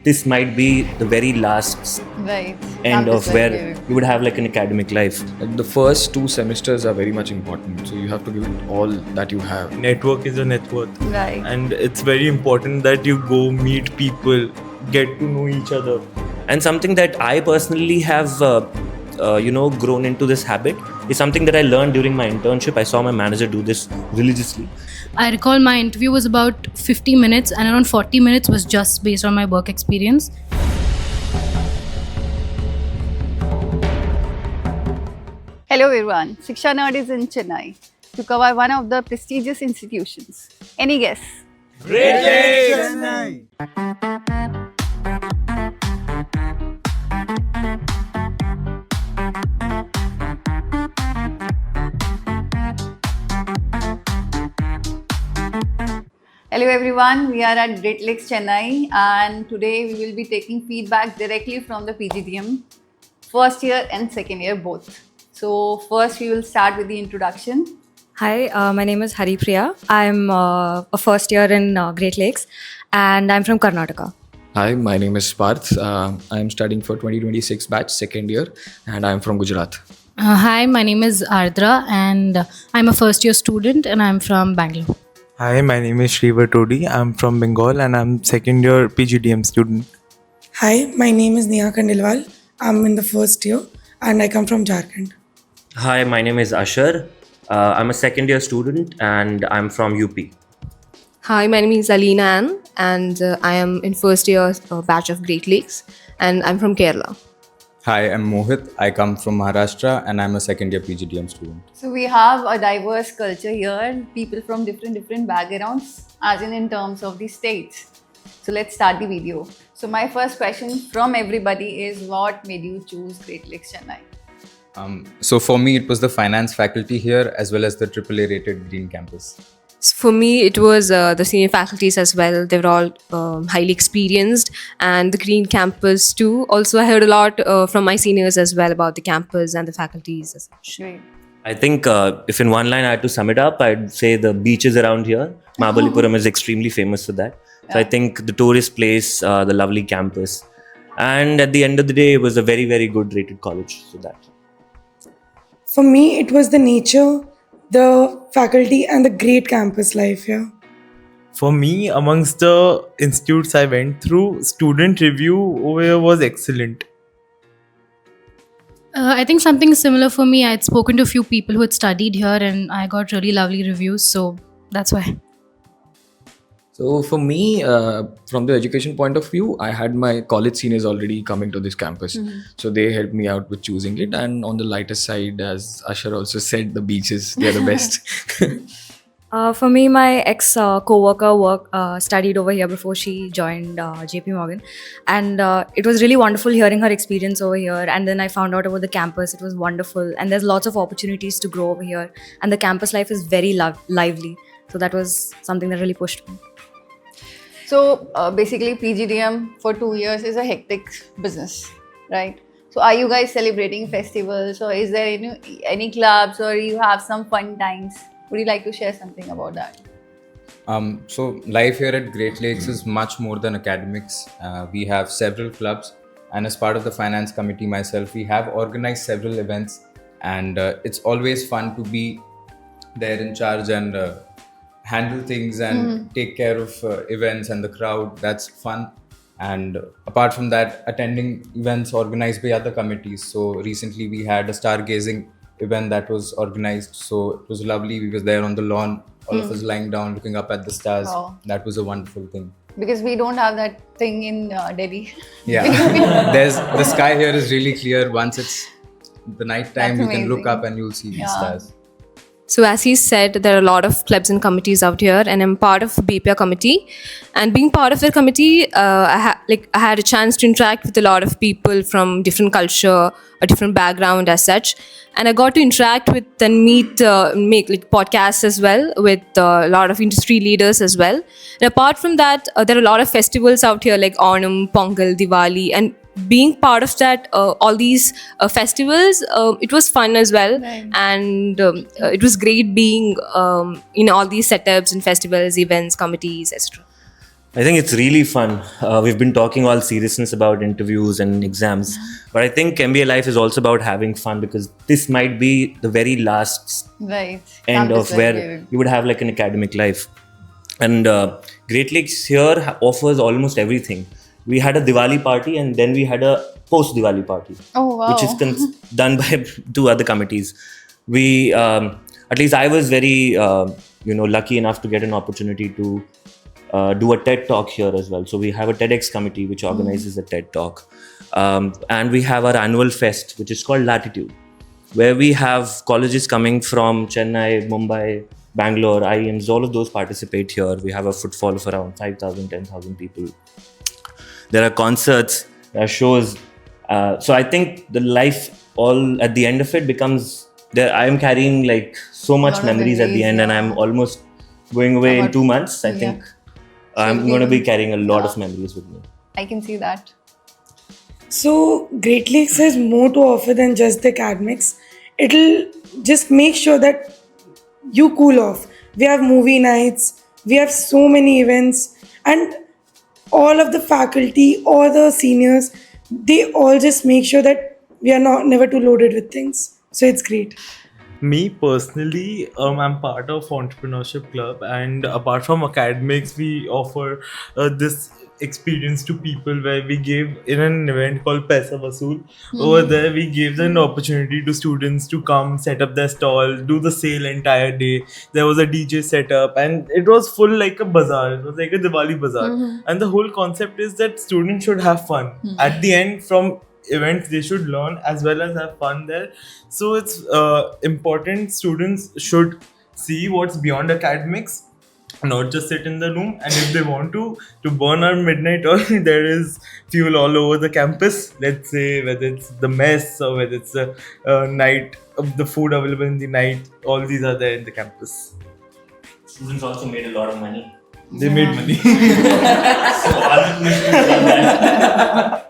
this might be the very last Right. end Campus of life where here. you would have like an academic life. Like the first 2 semesters are very much important, so you have to give it all that you have. Network is a net worth, Right. and it's very important that you go meet people, get to know each other. And something that I personally have grown into this habit is something that I learned during my internship. I saw my manager do this religiously. I recall my interview was about 50 minutes and around 40 minutes was just based on my work experience. Hello everyone. Shiksha Nerd is in Chennai to cover one of the prestigious institutions. Any guess? Great Lakes Chennai. Hello everyone. We are at Great Lakes Chennai and today we will be taking feedback directly from the PGDM first year and second year both. So first we will start with the introduction. Hi, my name is Haripriya. I'm a first year in Great Lakes and I'm from Karnataka. Hi, my name is Parth. I'm studying for 2026 batch, second year, and I'm from Gujarat. Hi, my name is Ardra and I'm a first year student and I'm from Bangalore. Hi, my name is Shriva Todi. I'm from Bengal and I'm second year PGDM student. Hi, my name is Neha Kandilwal. I'm in the first year and I come from Jharkhand. Hi, my name is Ashar. I'm a second year student and I'm from UP. Hi, my name is Alina Ann and I am in first year batch of Great Lakes and I'm from Kerala. Hi, I'm Mohit. I come from Maharashtra and I'm a second year PGDM student. So we have a diverse culture here, people from different backgrounds as in terms of the states. So let's start the video. So my first question from everybody is what made you choose Great Lakes Chennai? So for me, it was the finance faculty here as well as the AAA rated Green Campus. So for me, it was the senior faculties as well. They were all highly experienced and the Green Campus too. Also, I heard a lot from my seniors as well about the campus and the faculties as such. Great. I think if in one line I had to sum it up, I'd say the beaches around here. Mahabalipuram is extremely famous for that. So I think the tourist place, the lovely campus. And at the end of the day, it was a very, very good rated college. So that. For me, it was the nature, the faculty, and the great campus life here. For me, amongst the institutes I went through, student review over here was excellent. I think something similar for me. I had spoken to a few people who had studied here and I got really lovely reviews, so that's why. So for me, from the education point of view, I had my college seniors already coming to this campus. So they helped me out with choosing it. And on the lighter side, as Ashar also said, the beaches, they're the best. For me, my ex-co-worker studied over here before she joined JP Morgan. And it was really wonderful hearing her experience over here. And then I found out about the campus. It was wonderful. And there's lots of opportunities to grow over here. And the campus life is very lively. So that was something that really pushed me. So basically PGDM for 2 years is a hectic business, right? So are you guys celebrating festivals or is there any clubs or you have some fun times? Would you like to share something about that? So life here at Great Lakes is much more than academics. We have several clubs and as part of the finance committee myself, we have organized several events and it's always fun to be there in charge and handle things and take care of events and the crowd. That's fun. And apart from that, attending events organized by other committees. So recently we had a stargazing event that was organized. So it was lovely. We was there on the lawn, all of us lying down, looking up at the stars. Wow. That was a wonderful thing. Because we don't have that thing in Delhi. Yeah, the sky here is really clear. Once it's the night time, That's you can look amazing. up and you'll see these stars. So as he said, there are a lot of clubs and committees out here and I'm part of the BPA committee. And being part of the committee, I had a chance to interact with a lot of people from different culture, a different background as such. And I got to interact with and make podcasts as well with a lot of industry leaders as well. And apart from that, there are a lot of festivals out here like Onam, Pongal, Diwali, and being part of that, all these festivals, it was fun as well. Right. And it was great being in all these setups and festivals, events, committees, etc. I think it's really fun. We've been talking all seriousness about interviews and exams, but I think MBA life is also about having fun, because this might be the very last Right. end Campus of life, where David. you would have like an academic life. And Great Lakes here offers almost everything. We had a Diwali party, and then we had a post Diwali party, Oh, wow. which is done by two other committees. We, at least I was very, lucky enough to get an opportunity to do a TED talk here as well. So we have a TEDx committee which organizes a TED talk, and we have our annual fest, which is called Latitude, where we have colleges coming from Chennai, Mumbai, Bangalore, IIMs, all of those participate here. We have a footfall of around 5,000, 10,000 people. There are concerts, there are shows. So I think the life, all at the end of it, becomes there. I am carrying like so much Lot of memories at the memories, end, and yeah. I'm almost going away in About- 2 months. I yeah. think So I'm you going to be will- carrying a lot yeah. of memories with me. I can see that. So Great Lakes has more to offer than just the academics. It'll just make sure that you cool off. We have movie nights, we have so many events, and all of the faculty, all the seniors, they all just make sure that we are not never too loaded with things. So it's great. Me personally, I'm part of entrepreneurship club, and apart from academics, we offer this experience to people where we gave in an event called Paisa Vasool. Over there, we gave an opportunity to students to come set up their stall, do the sale entire day. There was a DJ setup, and it was full like a bazaar. It was like a Diwali bazaar, and the whole concept is that students should have fun. At the end, from events they should learn as well as have fun there. So it's important students should see what's beyond academics, not just sit in the room, and if they want to burn our midnight oil, there is fuel all over the campus. Let's say whether it's the mess or whether it's the night of the food available in the night, all these are there in the campus. Students also made a lot of money. They made money. So all the students done that.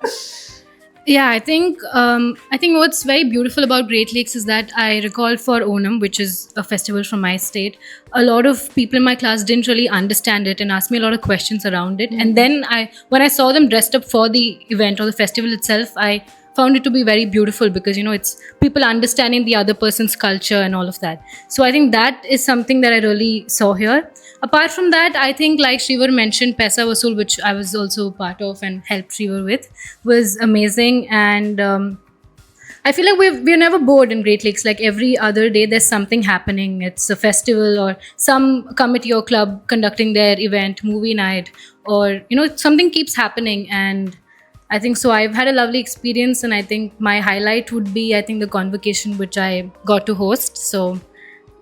Yeah, I think what's very beautiful about Great Lakes is that I recall for Onam, which is a festival from my state, a lot of people in my class didn't really understand it and asked me a lot of questions around it. And then when I saw them dressed up for the event or the festival itself, I found it to be very beautiful because, it's people understanding the other person's culture and all of that. So I think that is something that I really saw here. Apart from that, I think like Shrivar mentioned, Paisa Vasool, which I was also part of and helped Shrivar with, was amazing. And I feel like we're never bored in Great Lakes. Like every other day, there's something happening. It's a festival or some committee or club conducting their event, movie night, or, something keeps happening. And I think so I've had a lovely experience, and I think my highlight would be, the convocation which I got to host. So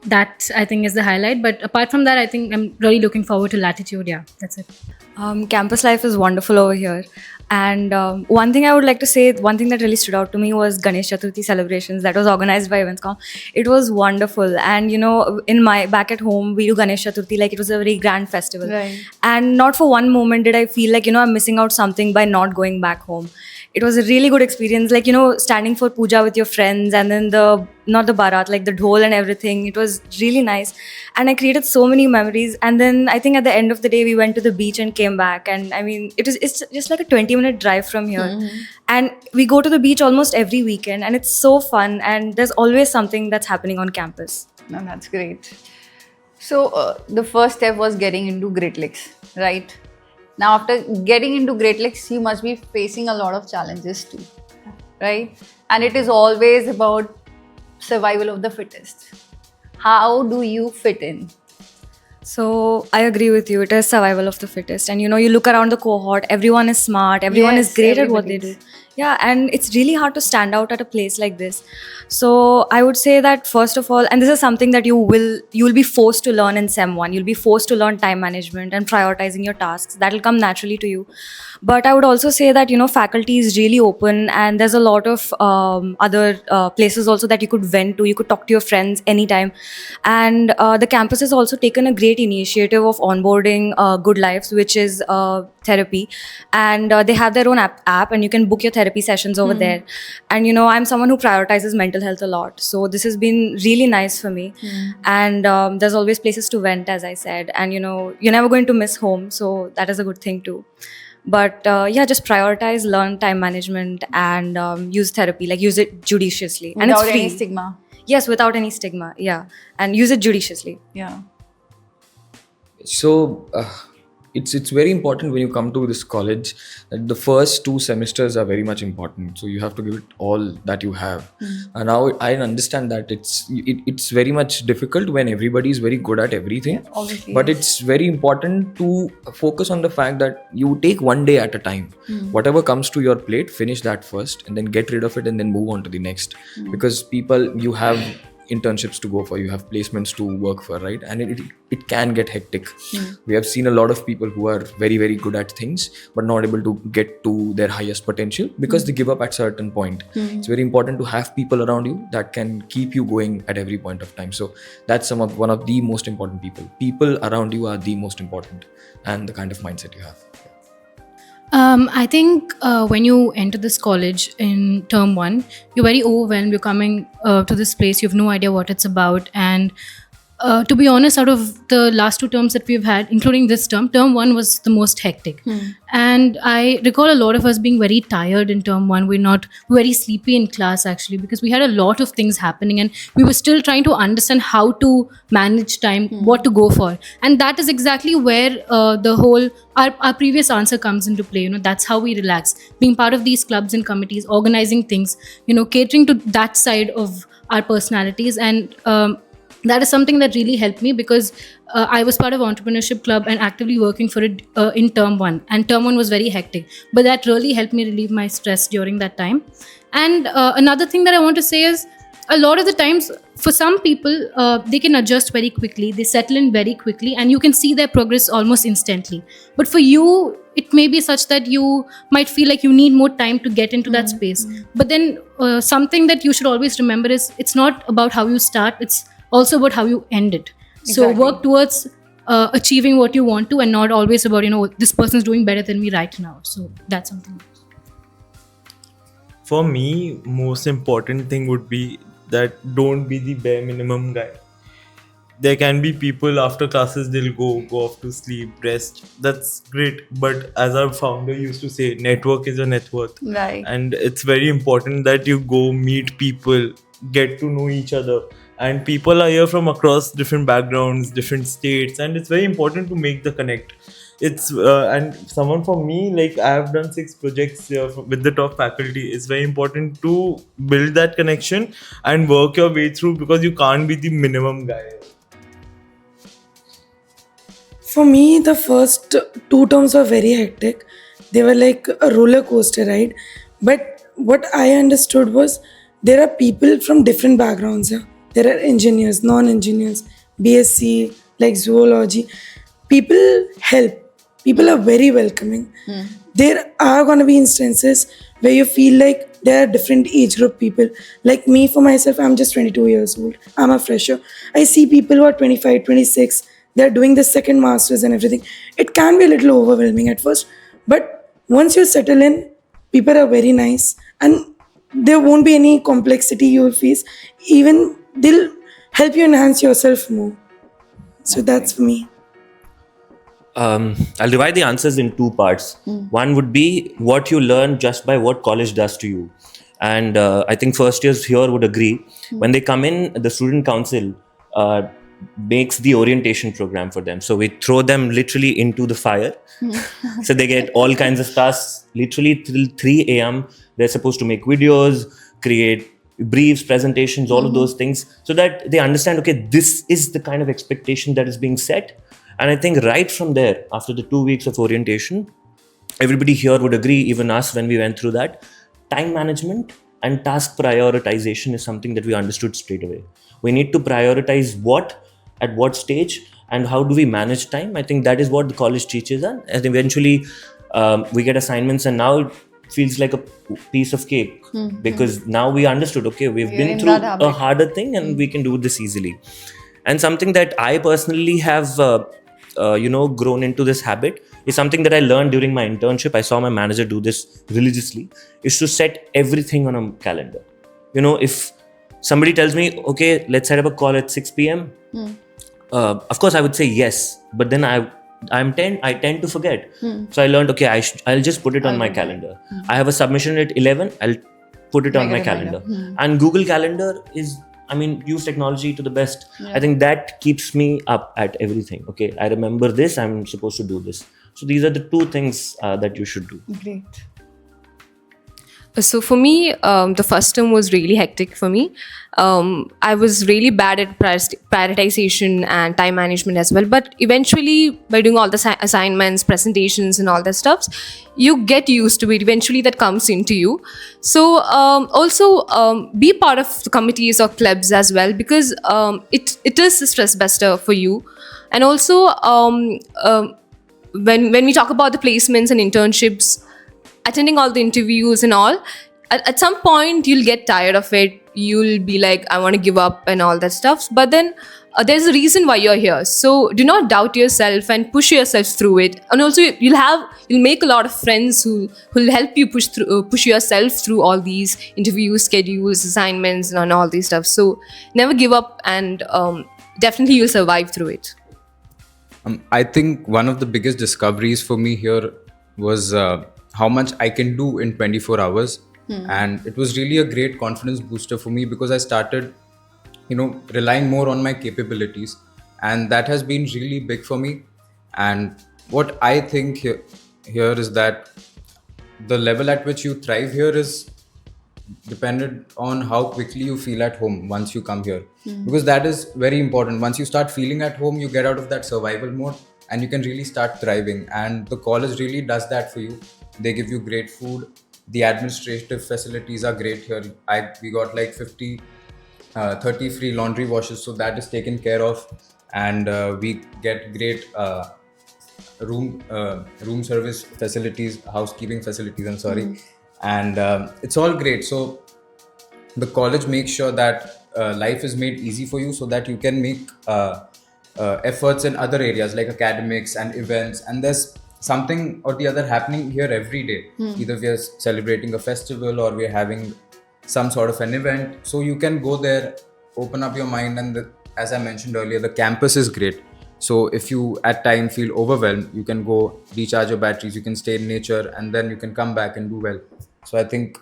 that I think is the highlight. But apart from that, I think I'm really looking forward to Latitude. Yeah, that's it. Campus life is wonderful over here. And one thing I would like to say, one thing that really stood out to me was Ganesh Chaturthi celebrations that was organized by Eventscom. It was wonderful. And, back at home, we do Ganesh Chaturthi like it was a very grand festival. Right. And not for one moment did I feel like, I'm missing out something by not going back home. It was a really good experience, like, standing for puja with your friends, and then not the barat, like the dhol and everything. It was really nice. And I created so many memories. And then I think at the end of the day, we went to the beach and came back. And I mean, it's just like a 20-minute drive from here. And we go to the beach almost every weekend, and it's so fun. And there's always something that's happening on campus. No, that's great. So the first step was getting into Great Lakes, right? Now, after getting into Great Lakes, you must be facing a lot of challenges too, right? And it is always about survival of the fittest. How do you fit in? So I agree with you. It is survival of the fittest. And you look around the cohort, everyone is smart, everyone Yes, is great at what they everybody do. is. Yeah, and it's really hard to stand out at a place like this. So I would say that first of all, and this is something that you'll be forced to learn in Sem 1. You'll be forced to learn time management and prioritizing your tasks. That'll come naturally to you. But I would also say that, faculty is really open, and there's a lot of other places also that you could vent to. You could talk to your friends anytime. And the campus has also taken a great initiative of onboarding Good Lives, which is a therapy, and they have their own app, and you can book your therapy sessions over there. And I'm someone who prioritizes mental health a lot, so this has been really nice for me. And there's always places to vent, as I said, and you're never going to miss home, so that is a good thing too. But just prioritize, learn time management, and use therapy, like use it judiciously. And Without it's free. any stigma. Yes, without any stigma. Yeah. And use it judiciously. Yeah. So it's very important when you come to this college that the first 2 semesters are very much important. So you have to give it all that you have. And now I understand that it's very much difficult when everybody is very good at everything. Obviously, But yes. it's very important to focus on the fact that you take one day at a time. Whatever comes to your plate, finish that first, and then get rid of it, and then move on to the next. Because you have internships to go for, you have placements to work for, right? And it can get hectic. We have seen a lot of people who are very, very good at things but not able to get to their highest potential because they give up at certain point. It's very important to have people around you that can keep you going at every point of time. So that's one of the most important people around you are the most important, and the kind of mindset you have. I think when you enter this college in term 1, you're very overwhelmed. You're coming to this place, you have no idea what it's about. And to be honest, out of the last 2 terms that we've had, including this term 1 was the most hectic. And I recall a lot of us being very tired in term 1. We're not very sleepy in class actually, because we had a lot of things happening and we were still trying to understand how to manage time, what to go for. And that is exactly where the whole our previous answer comes into play. That's how we relax, being part of these clubs and committees, organizing things, catering to that side of our personalities. And that is something that really helped me, because I was part of entrepreneurship club and actively working for it in term 1, and term 1 was very hectic, but that really helped me relieve my stress during that time. And another thing that I want to say is, a lot of the times for some people they can adjust very quickly, they settle in very quickly, and you can see their progress almost instantly. But for you, it may be such that you might feel like you need more time to get into that space. But then something that you should always remember is, it's not about how you start, it's also about how you end it. So Exactly. work towards achieving what you want to, and not always about this person's doing better than me right now. So that's something. For me, most important thing would be that don't be the bare minimum guy. There can be people after classes, they'll go off to sleep, rest. That's great. But as our founder used to say, network is a net worth. Right. And it's very important that you go meet people, get to know each other. And people are here from across different backgrounds, different states, and it's very important to make the connect. It's and someone for me, like I have done 6 projects here with the top faculty. It's very important to build that connection and work your way through, because you can't be the minimum guy. For me, the first 2 terms were very hectic. They were like a roller coaster ride. But what I understood was, there are people from different backgrounds here. There are engineers, non-engineers, BSc, like zoology. People help. People are very welcoming. There are going to be instances where you feel like there are different age group people. Like me, for myself, I'm just 22 years old. I'm a fresher. I see people who are 25, 26. They're doing the second masters and everything. It can be a little overwhelming at first. But once you settle in, people are very nice. And there won't be any complexity you will face. Even they'll help you enhance yourself more. So that's for me. I'll divide the answers in 2 parts. One would be what you learn just by what college does to you. And I think first years here would agree. When they come in, the student council makes the orientation program for them. So we throw them literally into the fire. So they get all kinds of tasks, literally till 3 a.m. They're supposed to make videos, create briefs, presentations, all of those things, so that they understand, okay, this is the kind of expectation that is being set. And I think right from there, after the 2 weeks of orientation, everybody here would agree, even us when we went through that, time management and task prioritization is something that we understood straight away. We need to prioritize what, at what stage, and how do we manage time. I think that is what the college teaches us. And eventually we get assignments, and now it feels like a piece of cake, because now we understood, okay, we've been through a harder thing and we can do this easily. And something that I personally have grown into this habit is something that I learned during my internship. I saw my manager do this religiously, is to set everything on a calendar. You know, if somebody tells me, okay, let's set up a call at 6 p.m. Of course, I would say yes, but then I tend to forget. So I learned, okay, I'll just put it on my calendar. I have a submission at 11. I'll put it on my calendar. And Google Calendar is, I mean, use technology to the best. I think that keeps me up at everything. Okay, I remember this. I'm supposed to do this. So these are the two things that you should do. Great. So for me, the first term was really hectic for me. I was really bad at prioritization and time management as well. But eventually, by doing all the assignments, presentations, and all that stuff, you get used to it. Eventually, that comes into you. So also be part of the committees or clubs as well, because it is a stress buster for you. And also when we talk about the placements and internships, attending all the interviews and all, at some point you'll get tired of it. You'll be like, I want to give up and all that stuff. But then there's a reason why you're here. So do not doubt yourself and push yourself through it. And also you'll make a lot of friends who'll help you push yourself through all these interviews, schedules, assignments, and all these stuff. So never give up, and definitely you'll survive through it. I think one of the biggest discoveries for me here was how much I can do in 24 hours. And it was really a great confidence booster for me, because I started, relying more on my capabilities. And that has been really big for me. And what I think here is that the level at which you thrive here is dependent on how quickly you feel at home once you come here. Because that is very important. Once you start feeling at home, you get out of that survival mode and you can really start thriving. And the college really does that for you. They give you great food. The administrative facilities are great here. We got like 30 free laundry washes, so that is taken care of. And we get great room service facilities, housekeeping facilities, I'm sorry. And it's all great. So the college makes sure that life is made easy for you, so that you can make efforts in other areas like academics and events. And there's something or the other happening here every day. Either we are celebrating a festival or we are having some sort of an event. So you can go there, open up your mind, and as I mentioned earlier, the campus is great. So if you at time feel overwhelmed, you can go recharge your batteries, you can stay in nature, and then you can come back and do well. So I think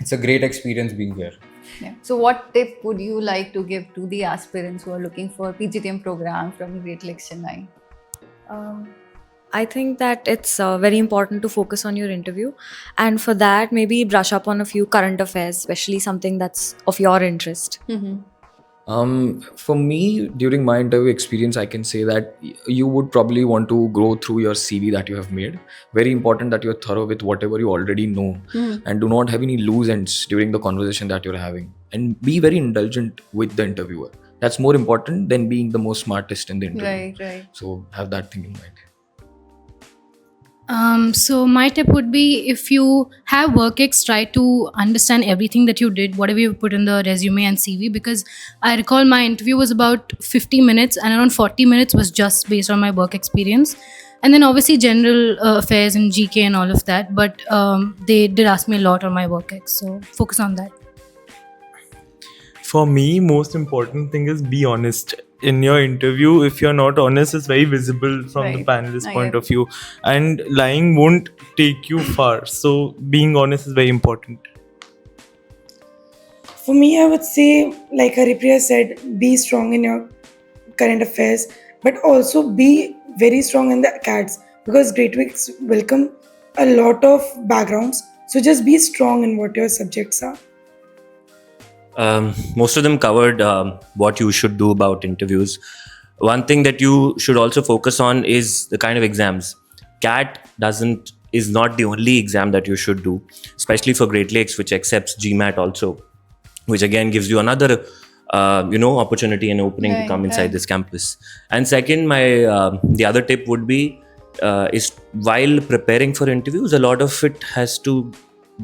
it's a great experience being here. Yeah. So what tip would you like to give to the aspirants who are looking for PGDM program from Great Lakes Chennai? I think that it's very important to focus on your interview, and for that maybe brush up on a few current affairs, especially something that's of your interest. For me, during my interview experience, I can say that you would probably want to go through your CV that you have made. Very important that you're thorough with whatever you already know, and do not have any loose ends during the conversation that you're having, and be very indulgent with the interviewer. That's more important than being the most smartest in the interview. Right. So have that thing in mind. So my tip would be, if you have work ex, try to understand everything that you did, whatever you put in the resume and CV, because I recall my interview was about 50 minutes and around 40 minutes was just based on my work experience. And then obviously general affairs and GK and all of that, but they did ask me a lot on my work ex, so focus on that. For me, most important thing is be honest. In your interview, if you're not honest, it's very visible from the panelist point of view, and lying won't take you far. So being honest is very important. For me, I would say, like Haripriya said, be strong in your current affairs, but also be very strong in the acads, because Great Lakes welcome a lot of backgrounds. So just be strong in what your subjects are. Most of them covered what you should do about interviews. One thing that you should also focus on is the kind of exams. CAT is not the only exam that you should do, especially for Great Lakes, which accepts GMAT also, which again gives you another opportunity and opening to come inside this campus. And second, the other tip would be is while preparing for interviews, a lot of it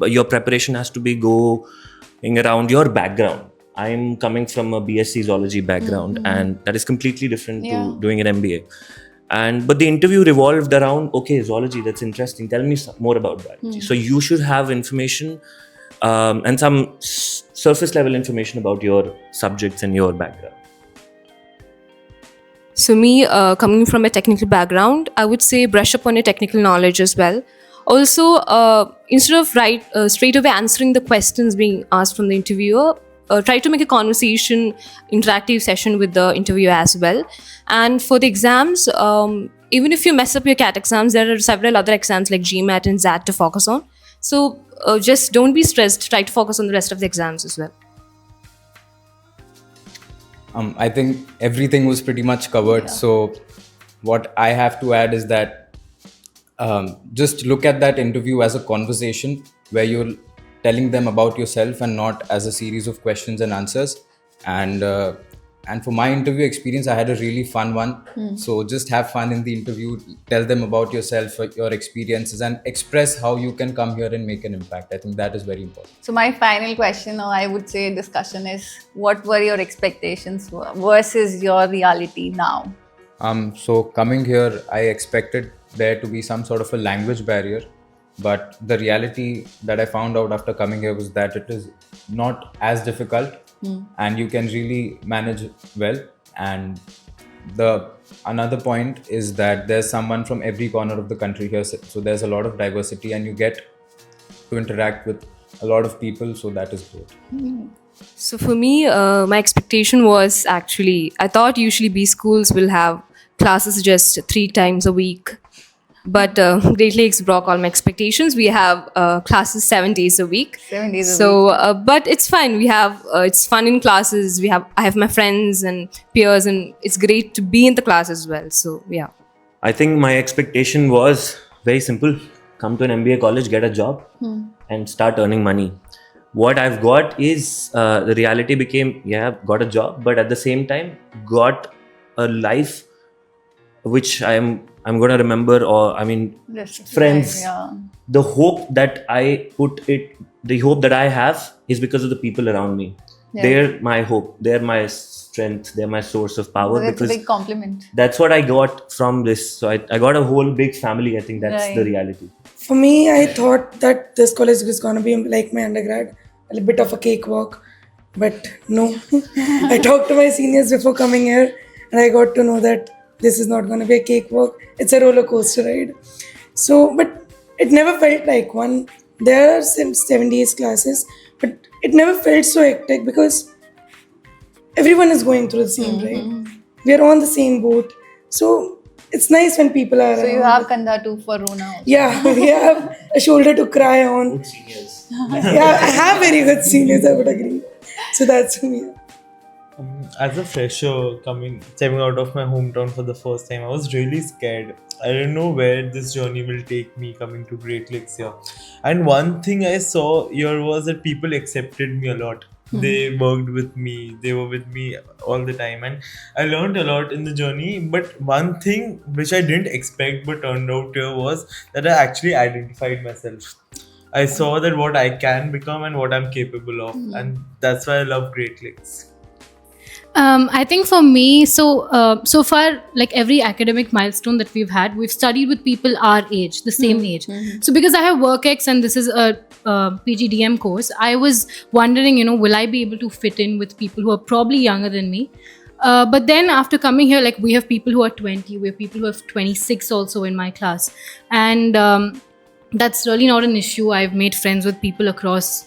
your preparation has to be going around your background. I'm coming from a BSc Zoology background, and that is completely different to doing an MBA. But the interview revolved around, okay, zoology, that's interesting. Tell me more about biology. So you should have information and some surface level information about your subjects and your background. So me, coming from a technical background, I would say brush up on your technical knowledge as well. Also, instead of straight away answering the questions being asked from the interviewer, try to make a conversation, interactive session with the interviewer as well. And for the exams, even if you mess up your CAT exams, there are several other exams like GMAT and ZAT to focus on. So just don't be stressed. Try to focus on the rest of the exams as well. I think everything was pretty much covered. So what I have to add is that just look at that interview as a conversation where you're telling them about yourself and not as a series of questions and answers. And for my interview experience, I had a really fun one. So just have fun in the interview, tell them about yourself, your experiences, and express how you can come here and make an impact. I think that is very important. So my final question, or I would say discussion, is what were your expectations versus your reality now? So coming here, I expected there to be some sort of a language barrier, but the reality that I found out after coming here was that it is not as difficult. And you can really manage well. And the another point is that there's someone from every corner of the country here, so there's a lot of diversity and you get to interact with a lot of people, so that is great. So for me, my expectation was actually, I thought usually B schools will have classes just 3 times a week. But Great Lakes broke all my expectations. We have classes 7 days a week. 7 days a week. But it's fine. We have it's fun in classes. I have my friends and peers, and it's great to be in the class as well. So yeah. I think my expectation was very simple. Come to an MBA college, get a job, and start earning money. What I've got is the reality became, I've got a job, but at the same time, got a life which I'm going to remember, or friends. The hope that I the hope that I have is because of the people around me. They're my hope. They're my strength. They're my source of power. That's a big compliment. That's what I got from this. So I got a whole big family. I think that's the reality. For me, I thought that this college was going to be like my undergrad, a bit of a cakewalk. But no, I talked to my seniors before coming here and I got to know that this is not going to be a cakewalk. It's a roller coaster ride. So, but it never felt like one. There are 7 days classes, but it never felt so hectic because everyone is going through the same, right? We are on the same boat. So, it's nice when people are So, around. you have Kandha too for Rona also. Yeah, we have a shoulder to cry on. Good seniors. Yeah, I have very good seniors, I would agree. So, that's me. As a fresher stepping out of my hometown for the first time, I was really scared. I didn't know where this journey will take me coming to Great Lakes here. And one thing I saw here was that people accepted me a lot. They worked with me, they were with me all the time, and I learned a lot in the journey. But one thing which I didn't expect but turned out here was that I actually identified myself. I saw that what I can become and what I'm capable of, and that's why I love Great Lakes. I think for me, so far, like every academic milestone that we've had, we've studied with people our age, the same age. So because I have WorkX and this is a PGDM course, I was wondering, will I be able to fit in with people who are probably younger than me? But then after coming here, like we have people who are 20, we have people who are 26 also in my class. And that's really not an issue. I've made friends with people across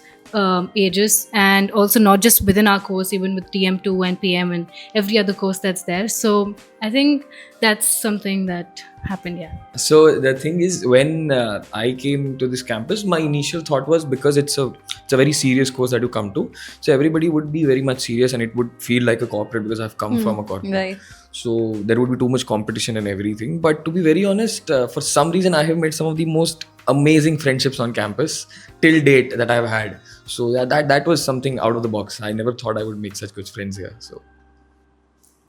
ages, and also not just within our course, even with TM2 and PM and every other course that's there. So I think that's something that happened. So the thing is, when I came to this campus, my initial thought was, because it's a very serious course that you come to, so everybody would be very much serious and it would feel like a corporate because I've come from a corporate. Right. So there would be too much competition and everything. But to be very honest, for some reason I have made some of the most amazing friendships on campus till date that I've had. So that was something out of the box. I never thought I would make such good friends here. So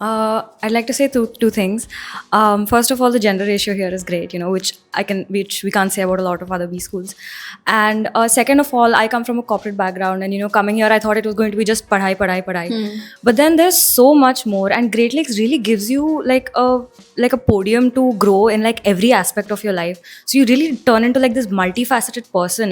I'd like to say two things. First of all, the gender ratio here is great, which we can't say about a lot of other B schools. And second of all, I come from a corporate background, and coming here, I thought it was going to be just padhai, padhai, padhai. But then there's so much more, and Great Lakes really gives you like a podium to grow in like every aspect of your life. So you really turn into like this multifaceted person.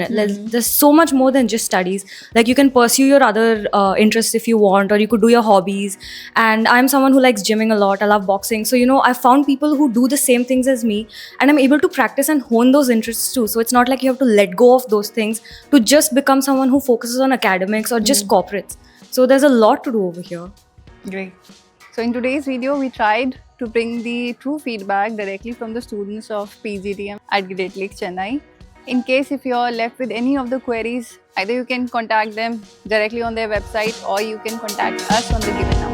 There's so much more than just studies. Like you can pursue your other interests if you want, or you could do your hobbies. And I'm someone who likes gymming a lot. I love boxing. So I found people who do the same things as me, and I'm able to practice and hone those interests too. So it's not like you have to let go of those things to just become someone who focuses on academics or just corporates. So there's a lot to do over here. Great. So in today's video, we tried to bring the true feedback directly from the students of PGDM at Great Lakes Chennai. In case if you're left with any of the queries, either you can contact them directly on their website or you can contact us on the given number.